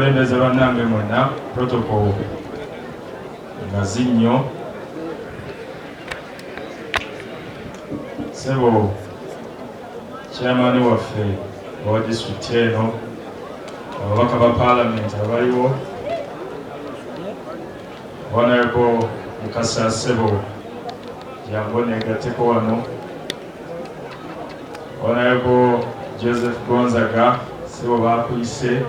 abakulembeze bannange mwena protocol nga zinyo sebo chairman waffe owa district eno ababaka ba parliament abaliwo Honorable Mukasa Sebo Jango Negateko wano Honorable Joseph Gonzaga Sebo bakuyise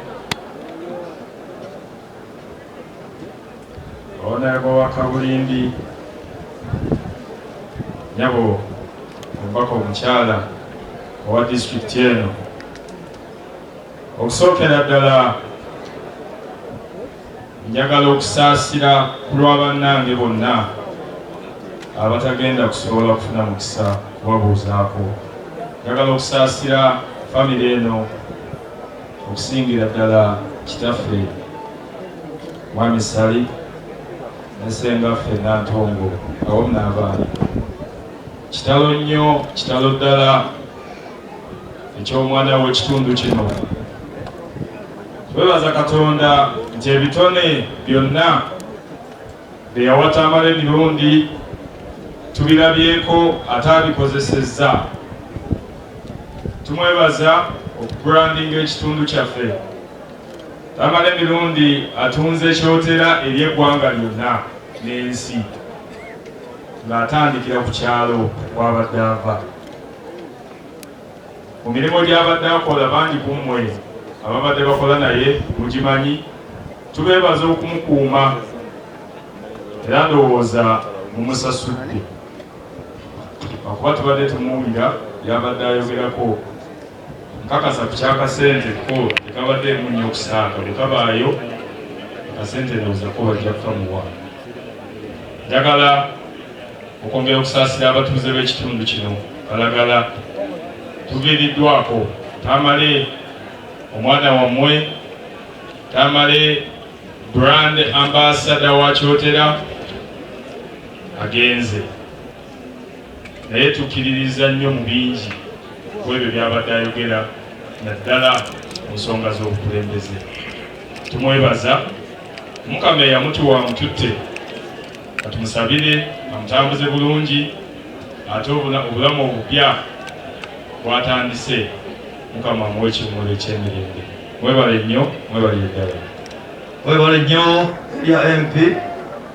Honorable Wakabulindi Nyabo Mbako Mchala owa district eno okusookera ddala njagala okusaasira ku lw'abannange bonna abatagenda kusobola kufuna mukisa kubabuuzaako. Njagala okusaasira famire eno okusingira ddala kitaffe Mwami Sali ne Ssengaffe Nantongo awamu n'abaana. Kitalo nnyo, kitalo ddala eky'omwana w'ekitundu kino. Twebaza Katonda nti ebitone byonna bye yawatamala emirundi tubirabyeko ate abikozesezza. Tumwebaza okubrandinga ekitundu kyaffe. Tamala emirundi atunze ekyotera eri eggwanga lyonna n'ensi ng'atandikira ku kyalo w'abadde ava. Mu mirimu gy'abadde akola bangi ku mmwe ababadde bakola naye mugimanyi. Tubeebaza okumukuuma era ndowooza mumusasudde lwakuba tubadde tumuwulira byabadde ayogerako. Nkakasa ku kyakasente ko tekabadde emu nnyo okusaaka bwe kabaayo akasente ndowooza ko bajja kukamuwa. Njagala okwongera okusaasira abatuuze b'ekitundu kino Kalagala tuviiriddwako. Tamale omwana wammwe, Tamale brand ambassador wa Kyotera agenze, naye tukkiririza nnyo mu bingi ku ebyo byabadde ayogera naddala mu nsonga z'obukulembeze. Tumwebaza. Mukama eyamutuwa amututte, katumusabire amutambuze bulungi ate obulamu obupya bwatandise Mukama amuwe ekimuli eky'emirembe. Mwebale nnyo, mwebale ddala. Mwebale nnyo ya MP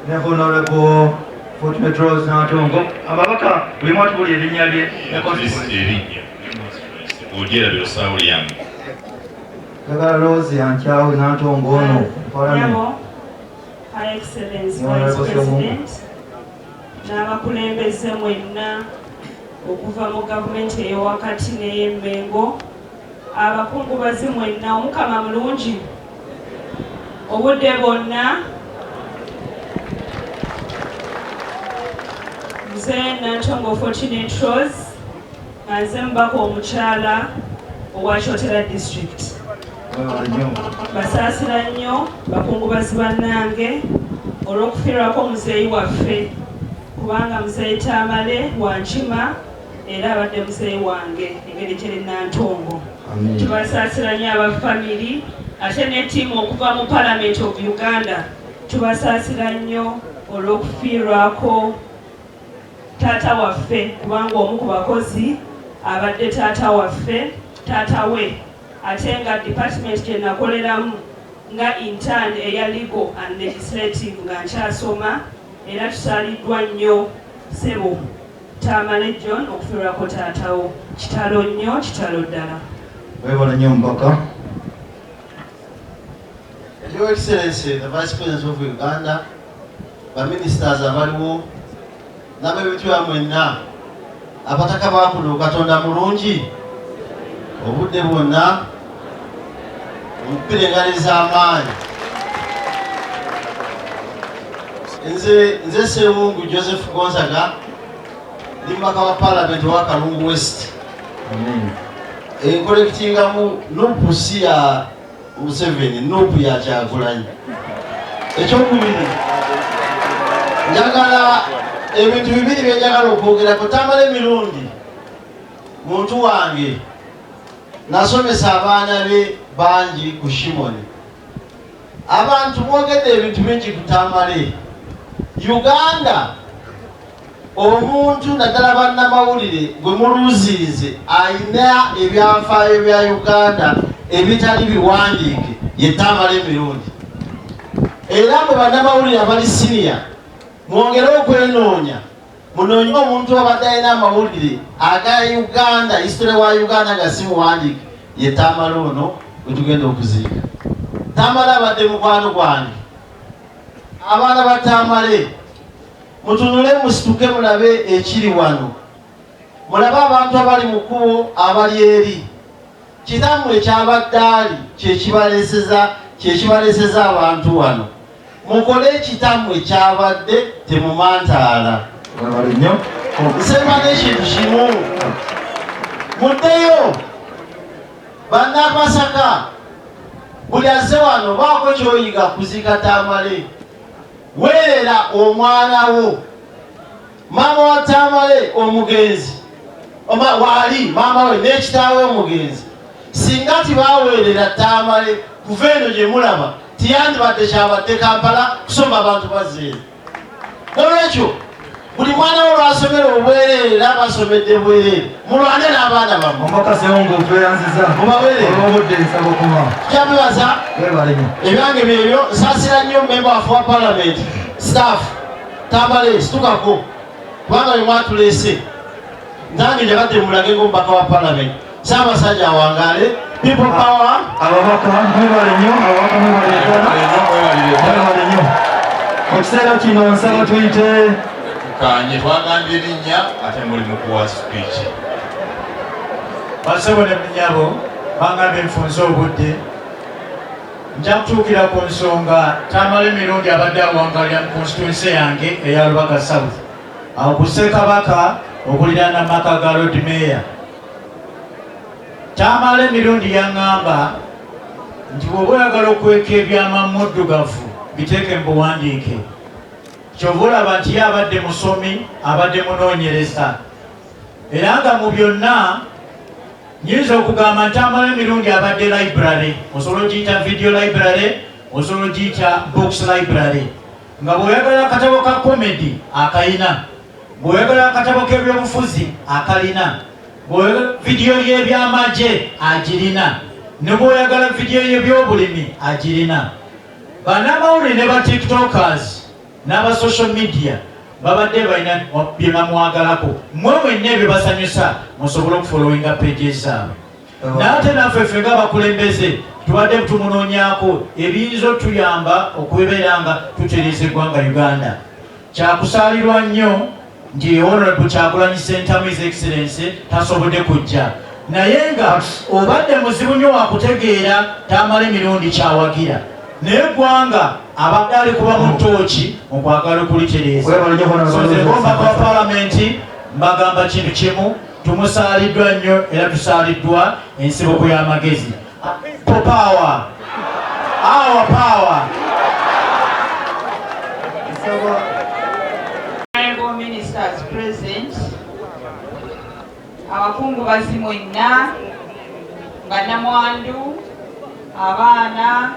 ne Honorable Fortune Rose Nantongo. Ababaka buli mwatu buli erinnya lye ne erinnya ogyera byosaawo lyange Kagala Rose yankyawe Nantongo ono Parliament. Her Excellency Vice President n'abakulembeze mwenna okuva mu gavumenti ey'owakati n'ey'Emmengo, abakungubazi mwenna, Omukama mulungi obudde bwonna. Nze Nantongo Fortunate Rose nga nze mubaka omukyala owa Kyotera District. Basaasira nnyo bakungubazi bannange olw'okufiirwako muzeeyi waffe, kubanga muzeeyi Tamale Wankima era abadde muzeeyi wange engeri gyeri Nantongo. Tubasaasira nnyo abafamiri ate ne ttiimu okuva mu Parliament of Uganda. Tubasaasira nnyo olw'okufiirwako taata waffe, kubanga omu ku bakozi abadde taata waffe, taata we ate nga department gye nakoleramu nga intern eya legal and legislative nga nkyasoma, era tusaaliddwa nnyo Sebo Tamale John okufiirwako taatawo. Kitalo nnyo, kitalo ddala. Mwebale nnyo Mbaka. Your Excellency, the Vice President of Uganda, the ministers abaliwo n'ab'ebitwa mwenna abataka bakuno Katonda mulungi obudde bwonna omupirengaliza amaanyi. Nze Ssemungu Joseph Gonzaga ndi mubaka wa Parliament wa Kalungu West. Enkolekitingamu nupu si ya Museveni, nupu ya Kyagulanyi. Ekyokubiri, njagala ebintu bibiri bye njagala okwogerako. Tamala emirundi muntu wange nasomesa abaana be bangi ku Shimoni abantu mwogedde ebintu bingi ku Tamale. Uganda omuntu naddala bannamawulire gwe muluuzirize ayina ebyafaayo bya Uganda ebitali biwandiike ye Tamale Mirundi. Era mwe bannamawulire abali siniya mwongere okwenoonya munoonye omuntu abadde alina amawulire aga Uganda, history wa Uganda nga si muwandiike ye Tamale ono gwe tugenda okuziika. Tamale abadde mukwano gwange. Abaana ba Tamale mutunule musituke mulabe ekiri wano. Mulabe abantu abali mu kkubo abali eri. Kitammwe kyabaddaali kyekibaleeseza abantu wano. Mukole ekitammwe kyabadde temumantaala. Nsema n'ekintu kimu. Muddeyo bannakasaka buli azze wano baako kyoyiga kuziika Tamale. Weerera omwana wo. Maama wa Tamale omugenzi waali maama we n'ekitaawe omugenzi. Singa tibaweerera Tamale kuva eno gye mulaba tiyandibadde kyabadde Kampala kusoma abantu bazzeeyo. Nolwekyo buli mwana wo lwasomera obwereere basomedde bwereere mulwane n'abaana bammwe. Kyabibaza ebyange byebyo. Nsaasira nnyo member of our parliament staff Tamale situkako kubanga bwe mwatuleese nange njagadde mulage ng'omubaka wa parliament. Ssaabasajja awangaale. People power. Ababaka mwebale nnyo. Mu kiseera kino nsaba tuyite kanye twagambye erinnya ate muli mu kuwa speech. Basebo ne Munyabo bangambye nfunze obudde. Nja kutuukira ku nsonga Tamale Mirundi abadde awangalira mu constituency yange eya Lubaga South. Awo ku Ssekabaka okuliraana maka ga Lord Mayor. Tamale Mirundi yaŋŋamba nti bw'oba oyagala okweka ebyama muddugavu biteeke mu buwandiike. Kyova olaba nti ye abadde musomi, abadde munoonyereza. Era nga mu byonna nyinza okugamba nti Tamale Mirundi abadde library. Osobola ogiyita video library, osobola ogiyita books library. Nga bw'oyagala akatabo ka comedy akalina, bw'oyagala akatabo k'ebyobufuzi akalina, bw'oyagala vidiyo y'ebyamagye agirina, ne bw'oyagala vidiyo y'ebyobulimi agirina. Bannamawulire ne ba tiktokers n'aba social media babadde balina bye bamwagalako. Mmwe mwenna ebyo basanyusa musobole okufollowinga pages zaabwe. N'ate naffe ffe ng'abakulembeze tubadde tumunoonyaako ebiyinza otuyamba okubeera nga tutereeza eggwanga Uganda. Kyakusaalirwa nnyo nti Honorable Kyagulanyi Ssentamu His Excellency tasobodde kujja. Naye nga obadde muzibu nnyo wakutegeera Tamale Mirundi kyawagira. Naye eggwanga abadde ali kuba mu ttooki mu kwagala okulitereeza. So nze ng'omubaka wa paalamenti mbagamba kintu kimu, tumusaaliddwa nnyo era tusaaliddwa ensibuko y'amagezi. Power. Our power. Honorable ministers present, abakungubazi mwenna, bannamwandu, abaana,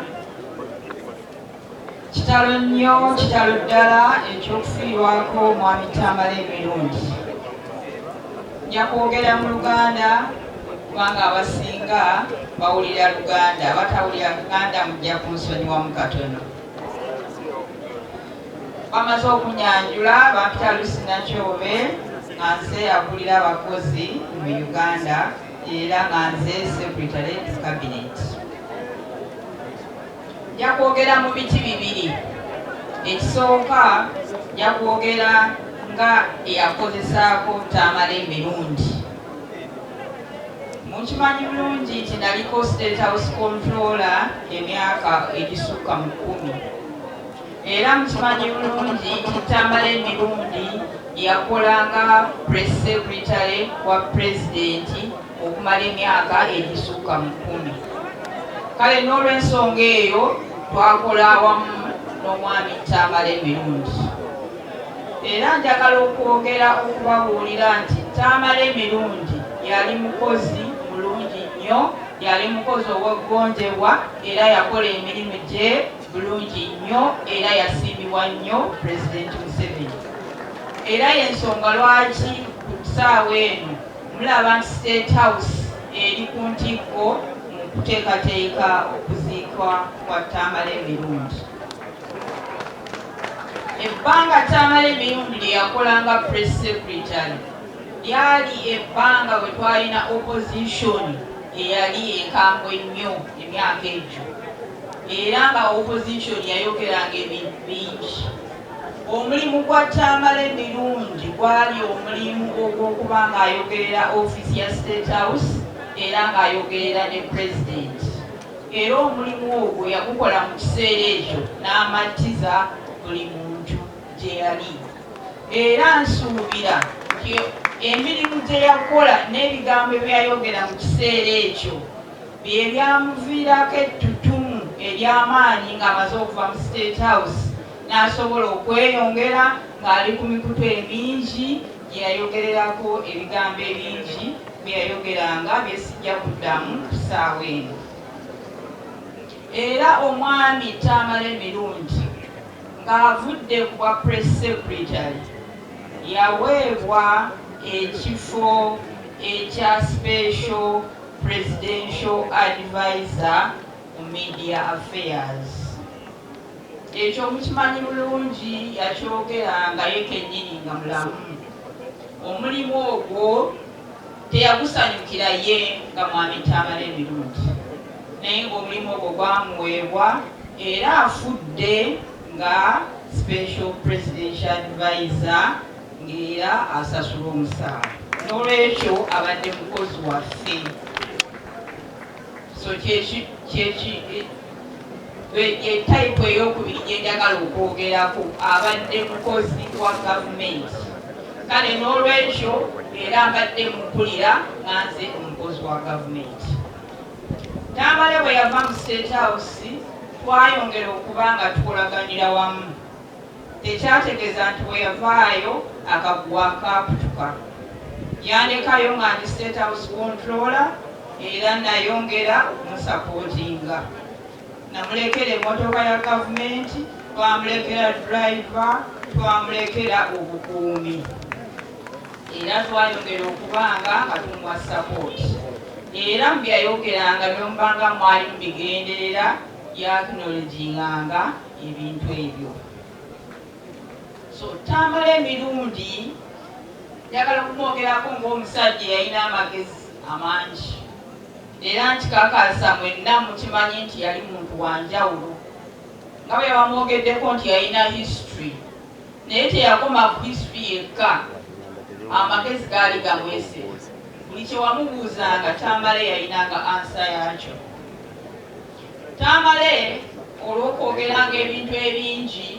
kitalo nnyo, kitalo ddala ekyokufiirwako omwami Tamale Mirundi. Nja kwogera mu Luganda kubanga abasinga bawulira Luganda, abatawulira Luganda mujja kunsonyiwamu katono. Bamaze okunyanjula bampita Lucy Nakyobe nga nze akulira abakozi mu Uganda era nga nze secretary cabinet. Nja kwogera mu biti bibiri. Ekisooka nja kwogera nga eyakozesaako Tamale Mirundi. Mukimanyi bulungi nti naliko State House Controller emyaka egisukka mu 10. Era mukimanyi bulungi nti Tamale Mirundi yakolanga press secretary wa president okumala emyaka egisukka mu 10. Kale n'olw'ensonga eyo twakola awamu n'omwami Tamale Mirundi. Era njagala okwogera okubabuulira nti Tamale Mirundi yali mukozi mulungi nnyo, yali mukozi ow'eggonjebwa era yakola emirimu gye bulungi nnyo era yasiimibwa nnyo Pulezidenti Museveni. Era y'ensonga lwaki ku ssaawa eno mulaba nti State House eri ku ntikko mu kuteekateeka okuziikwa kwa Tamale Mirundi. Ebbanga Tamale Mirundi lye yakolanga Press Secretary lyali ebbanga bwe twalina opposition eyali enkambwe ennyo emyaka egyo, era nga opposition yayogeranga ebintu bingi. Omulimu gwa Tamale Mirundi gwali omulimu ogw'okuba ng'ayogerera ofiisi ya State House era ng'ayogerera ne President. Era omulimu ogwo yagukola mu kiseera ekyo n'amattiza buli muntu gye yali. Era nsuubira nti emirimu gye yakola n'ebigambo ebyayogera mu kiseera ekyo bye byamuviirako ettutumu ery'amaanyi ng'amaze okuva mu State House n'asobola okweyongera ng'ali ku mikutu emingi gye yayogererako ebigambo ebingi bye yayogeranga bye sijja kuddamu ku ssaawa eno. Era omwami Tamale Mirundi ng'avudde ku bwa Press Secretary yaweebwa ekifo ekya Special Presidential Advisor mu Media Affairs. Ekyo mukimanyi bulungi, yakyogera nga ye kennyini nga mulamu. Omulimu ogwo teyagusanyukira ye nga mwami Tamale Mirundi, naye ng'omulimu ogwo gwamuweebwa era afudde nga Special Presidential Advisor ng'era asasula omusaala. N'olwekyo abadde mukozi waffe. So etayipu ey'okubiri gye njagala okwogerako, abadde mukozi wa gavumenti. Kale n'olwekyo era mbadde mumpulira nga nze omukozi wa gavumenti. Tamale bwe yava mu State House twayongera okuba nga tukolaganira wamu. Tekyategeeza nti bwe yavaayo akaguwa kaaputuka. Yandekayo nga ndi State House Controller era nayongera okumusapootinga. Namulekera emmotoka ya gavumenti, twamulekera driver, twamulekera obukuumi. Era twayongera okubanga nga tumuwa support. Era mu byayogeranga byombanga mwali mu bigenderera yakinologinganga ebintu ebyo. So Tamale Mirundi njagala kumwogerako ng'omusajja yalina amagezi amangi. Era nkikakasa mwenna mukimanyi nti yali muntu wa njawulo. Nga bwe bamwogeddeko nti yalina history, naye teyakoma ku history yekka, amagezi gaali gamwese. Buli kye wamubuuzanga Tamale yalinanga ansa yakyo. Tamale olw'okwogeranga ebintu ebingi,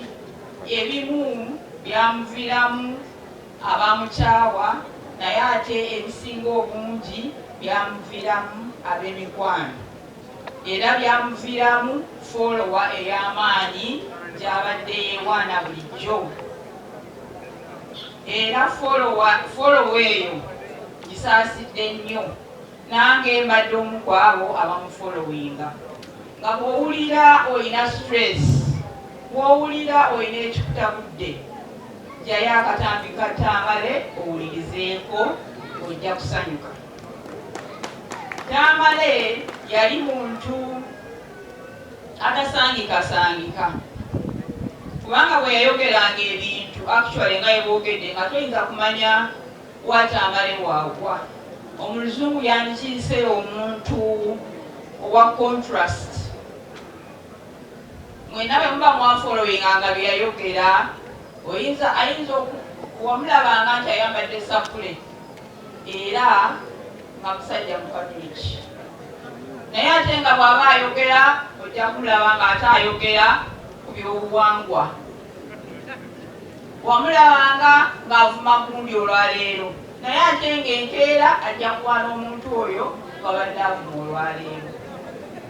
ebimu byamuviiramu abamukyawa, naye ate ebisinga obungi byamuviiramu ab'emikwano. Era byamuviiramu folowa ey'amaanyi gy'abadde yeewaana bulijjo. Era folowa eyo gisaasidde nnyo, nange mbadde omu ku abo abamufolowinga. Nga bw'owulira olina stress, bw'owulira olina ekikutabudde, jjayo akatambi ka Tamale owulirizeeko, ojja kusanyuka. Tamale yali muntu atasangikasangika, kubanga bwe yayogeranga ebintu actually nga yeboogedde nga toyinza kumanya wa Tamale waagwa. Omuluzungu yandikiise omuntu owa contrast. Mwena bwe muba mwafolowinganga bye yayogera, ayinza wamulabanga nti ayambadde sapule era nga musajja mukatoliki. Naye ate nga bw'aba ayogera ojja kumulaba nga ate ayogera ku byobuwangwa. Wamulabanga ng'avuma gundi olwaleero, naye ate ng'enkeera ajja kuwana omuntu oyo wabadde avuma olwaleero.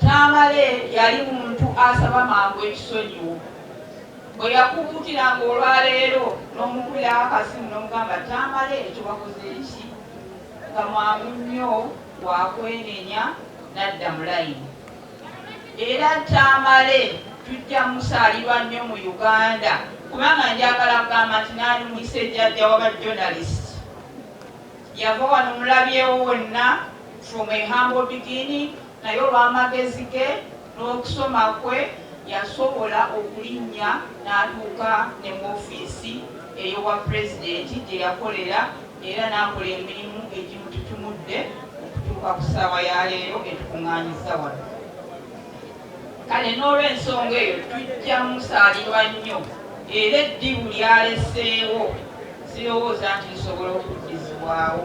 Tamale yali muntu asaba mangu ekisonyiwo. Bwe yakubuutiranga olwaleero n'omukubirako akasimu n'omugamba Tamale ekyo wakoze ki? Nga mwangu nnyo wakwenenya n'adda mu layini. Era Tamale tujja musaalirwa nnyo mu Uganda kubanga njagala kugamba nti naani muyisejjajja w'abajournalist yava wano mulabyewo wonna from a humble beginning naye olw'amagezi ge n'okusoma kwe yasobola okulinnya n'atuuka ne mu ofiisi ey'owa pulezidenti gye yakolera era n'akola emirimu egimututumudde okutuuka ku ssaawa ya leero etukuŋŋaanyiza wano. Kale n'olw'ensonga eyo tujja musaalirwa nnyo era eddibu lyaleseewo sirowooza nti lisobola okuddizibwawo.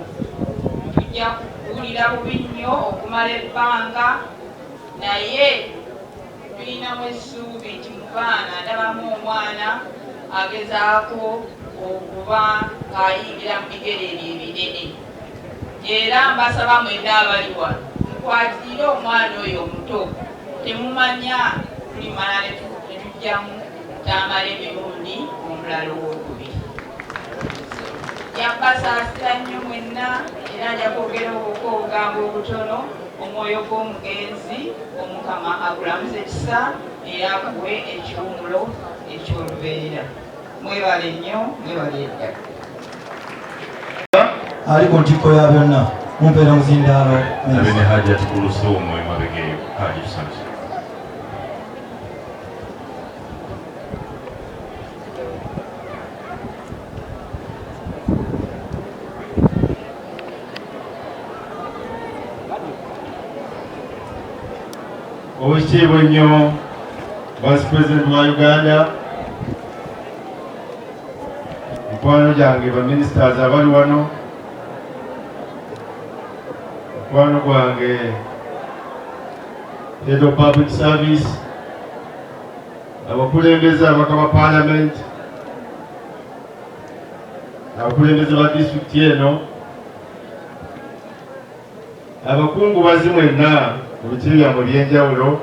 Tujja kuwulira bubi nnyo okumala ebbanga naye tulinamu essuubi nti mu baana ndabamu omwana agezaako okuba ng'ayingira mu bigere ebyo ebinene. Era mbasaba mwenna abali wano mukwatirire omwana oyo omuto, temumanya tulimala ne tujjamu tamala emirundi omulala ow'okubiri. Yabasaasira nnyo mwenna era nja kwogera obugambo obutono. Omwoyo gw'omugenzi Omukama agulamuze ekisa era akuwe ekiwumulo eky'olubeerera. Mwebale nnyo, mwebale eddala. Ali ku ntikko ya byonna mumpeera muzindaalo nabe ne Hajjati Kulusuumu emabega eyo Haji Tusamisa. Oweekitiibwa ennyo Vice President wa Uganda, mukwano gyange baministers abali wano, mukwano gwange Head of Public Service, abakulembeze abaka ba Parliament, abakulembeze ba district eno, abakungubazi mwenna mu biti byammwe eby'enjawulo,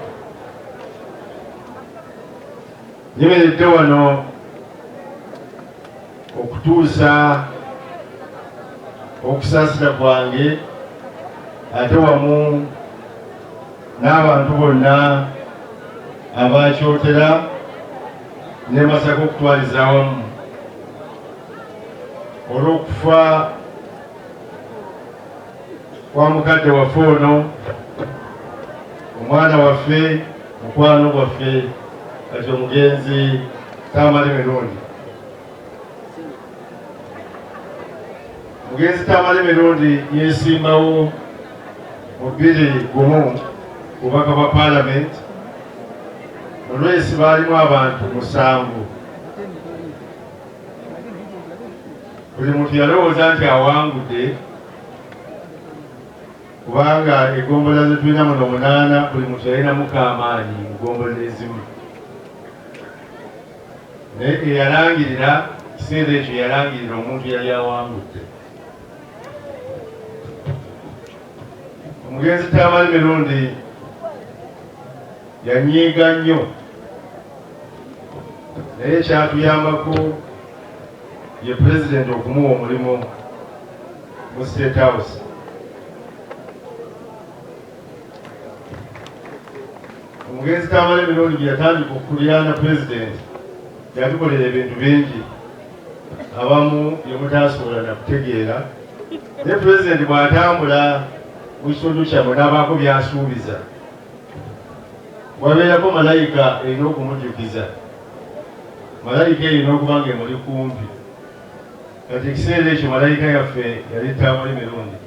nyemeredde wano okutuusa okusaasira kwange ate wamu n'abantu bonna abakyotera ne Masaka okutwaliza awamu olw'okufa kwa mukadde waffe ono, omwana waffe, mukwano gwaffe kati omugenzi Tamale Mirundi. Omugenzi Tamale Mirundi yeesimbawo mu 2001 bubaka bwa Parliament. Olwesi baalimu abantu 7. Buli muntu yalowooza nti awangudde kubanga egombola ze tulina muno 8 buli muntu yalinamu k'amaanyi mu gombola ezimu. Naye eyalangirira kiseera ekyo yalangirira omuntu yali awangudde. Omugenzi Tamale Mirundi yanyiiga nnyo naye kyatuyambako ye President okumuwa omulimu mu State House. Omugenzi Tamale Mirundi gye yatandika okukulira na President yatukolera ebintu bingi abamu bye mutaasobola na kutegeera. Ne President bw'atambula mu kitundu kyammwe n'abaako by'asuubiza, wabeerako malayika erina okumujjukiza. Malayika erina okuba ng'emuli kumpi. Kati ekiseera ekyo malayika yaffe yali Tamale Mirundi.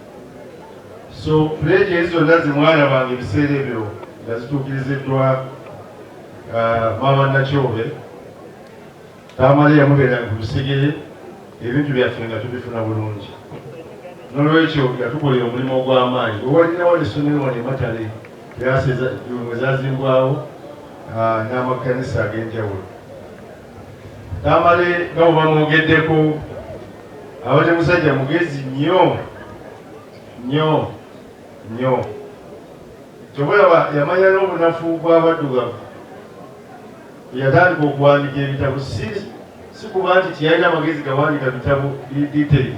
So pledge ezo zonna zimwalabanga ebiseera ebyo nga zituukiriziddwa Maama Nakyobe. Tamale yamubeeranga ku lusigire, ebintu byaffe nga tubifuna bulungi. N'olwekyo yatukolera omulimu ogw'amaanyi. Owalinawo n'essomero wano e Matale ezazimbwawo n'amakanisa ag'enjawulo. Tamale nga bwe bamwogeddeko, abadde musajja mugezi nnyo nnyo nnyo. Kyobulaba yamanya n'obunafu bw'abaddugavu. Yatandika okuwandiika ebitabo si kuba nti tiyalina amagezi gawandiika bitabo detailed,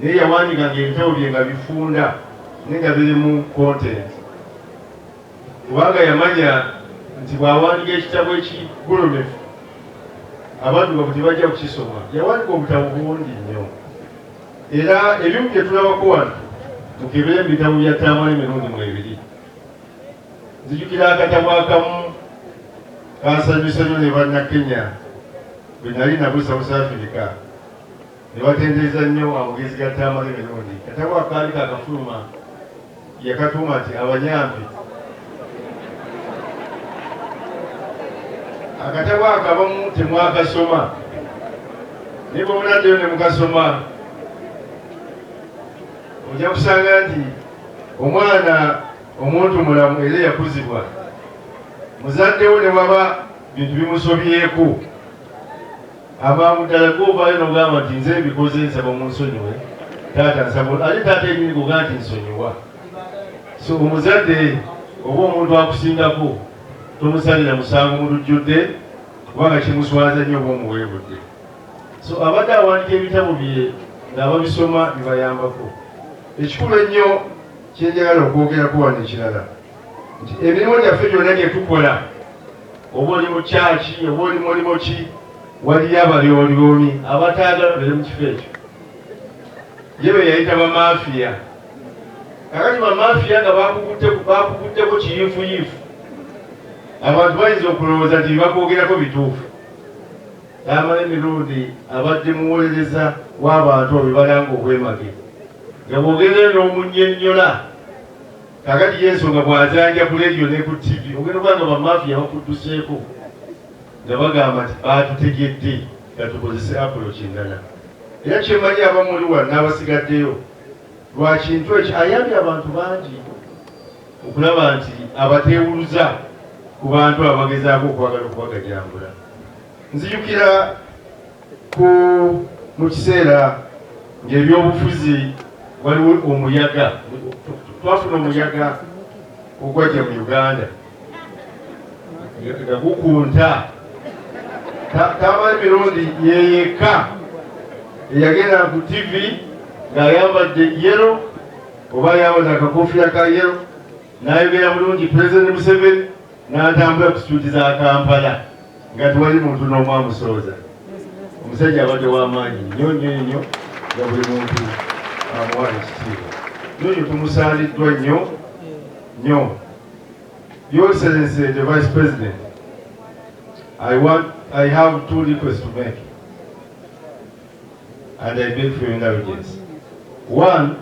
naye yawandikanga ebitabo bye nga bifunda naye nga birimu content, kubanga yamanya nti bw'awandiika ekitabo ekigolomefu abaddugavu tebajja kukisoma. Yawandiika obutabo bulungi nnyo, era ebimu bye tulabako wano mukebere mu bitabo bya Tamale emirundi 2. Nzijukira akatabo akamu kansanyusa nnyo ne bannakenya bwe nali nabo South Africa, ne batendereza nnyo amagezi ga Tamale emirundi. Katabo akaali kakafuluma yakatuuma nti abanyambi. Akatabo akabamu temwakasoma, naye bwe munaddeyo ne mukasoma ojja kusanga nti omwana omuntu mulamu era yakuzibwa, muzaddewo ne waba bintu bimusobyeko, amangu ddala gwovaayo nogamba nti nze ebikoze nsaba munsonyiwe, taata nsaba ate taata enyini kuga nti nsonyiwa. So omuzadde oba omuntu akusingako tomusalira musango mu lujjudde kubanga kimuswaza nnyo oba omuweebudde. So abadde awandiika ebitabo bye ng'ababisoma bibayambako. Ekikulu ennyo kyenjagala okwogerako wano ekirala nti emirimu gyaffe gyonna gye tukola, oba oli mu kyaki oba oli mulimu ki, waliyo abalyoolyomi abataagala bere mu kifo ekyo. Ye be yayita bamafiya. Kakati bamafiya nga bakuguddeko kiyiifuyiifu, abantu bayinza okulowooza nti bakwogerako bituufu. Tamale emirundi abadde muwolereza w'abantu abo bebalanga obwemage, nga bwogere n'omunyonnyola. Kakati y'ensonga bw'azanja ku leediyo ne ku TV, ogenda okubanga bamafiya bakudduseeko nga bagamba nti baatutegedde nga tukozese approach endala. Era kyemanyi abamuli wano n'abasigaddeyo lwa kintu ekyo ayambye abantu bangi okulaba nti abateewuluza ku bantu abagezaako okwagala okubagajambula. Nzijukira mu kiseera ng'ebyobufuzi waliwo omuyaga, twafuna omuyaga ogwajja mu Uganda nga gukunta. Tamale emirundi yeyeka eyagenda ku TV ng'ayambadde yero oba ayambadde akakofiira ka yero n'ayogera bulungi President Museveni, n'atambula ku situuti za Kampala nga tewali muntu n'omu amusooza. Omusajja abadde w'amaanyi nnyo nnyo nnyo, nga buli muntu amuwa ekitiibwa. N'oyo tumusaaliddwa nnyo nnyo. Your Excellency the Vice President, I have 2 requests to make, and I beg for your indulgence. One,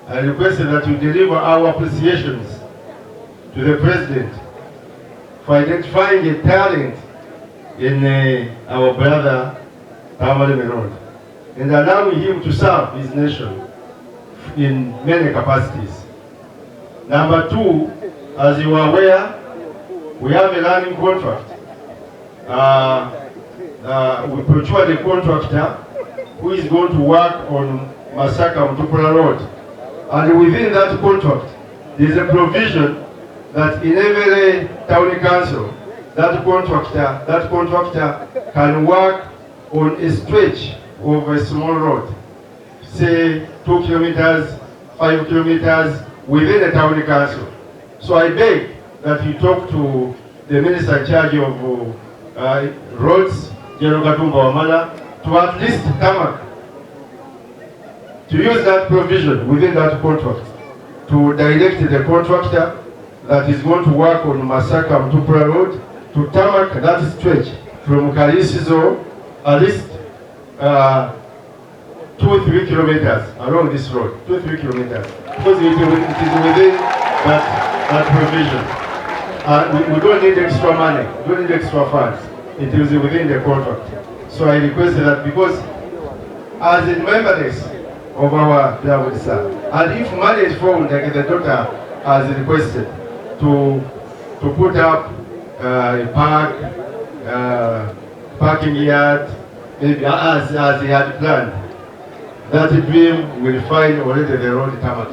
I request that you deliver our appreciations to the President for identifying a talent in our brother Tamale Emirundi and allowing him to serve his nation in many capacities. Number 2, as you are aware, we have a learning contract. We procured a contractor who is going to work on Masaka Mtupula Road. And within that contract, there is a provision that in every town council, that contractor can work on a stretch of a small road, say 2 kilometers, 5 kilometers within the town council. So I beg that you talk to the minister in charge of roads, General Katumba Wamala, to at least tarmac, to use that provision within that contract to direct the contractor that is going to work on Masaka Mtupula Road to tarmac that stretch from Kalisizo at least 2-3 kilometers along this road, 2-3 kilometers, because it is within that provision. We don't need extra money, we don't need extra funds. It is within the contract. So I requested that because as in members of our beloved sir, and if money is found, like the daughter has requested, to put up a parking yard, maybe as he had planned, that dream will find already the road tarmac.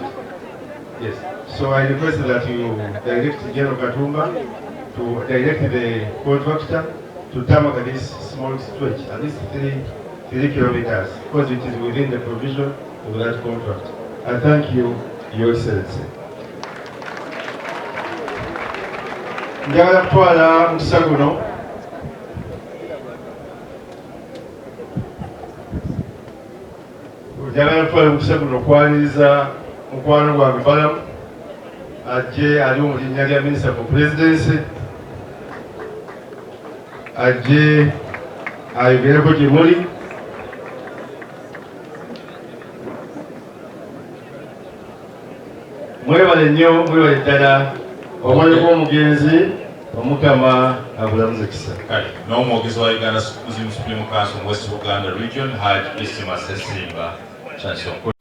Yes. So I requested that you direct General Katumba to direct the contractor to tarmac this small stretch, at least 3 kilometers, because it is within the provision of that contract. I thank you, Your Excellency. njagala kutwala mukisa guno okwaniriza mukwano gwange balamu ajje ali mu linnya lya minisita for presidency ajje ayogereko gye muli mwebale nnyo mwebale ddala omwoyo gw'omugenzi omukama abulamuze kisa kale n'omwogezi wa Uganda Muslim Supreme Council mu West Buganda Region Hajj Isimas Simba Chancellor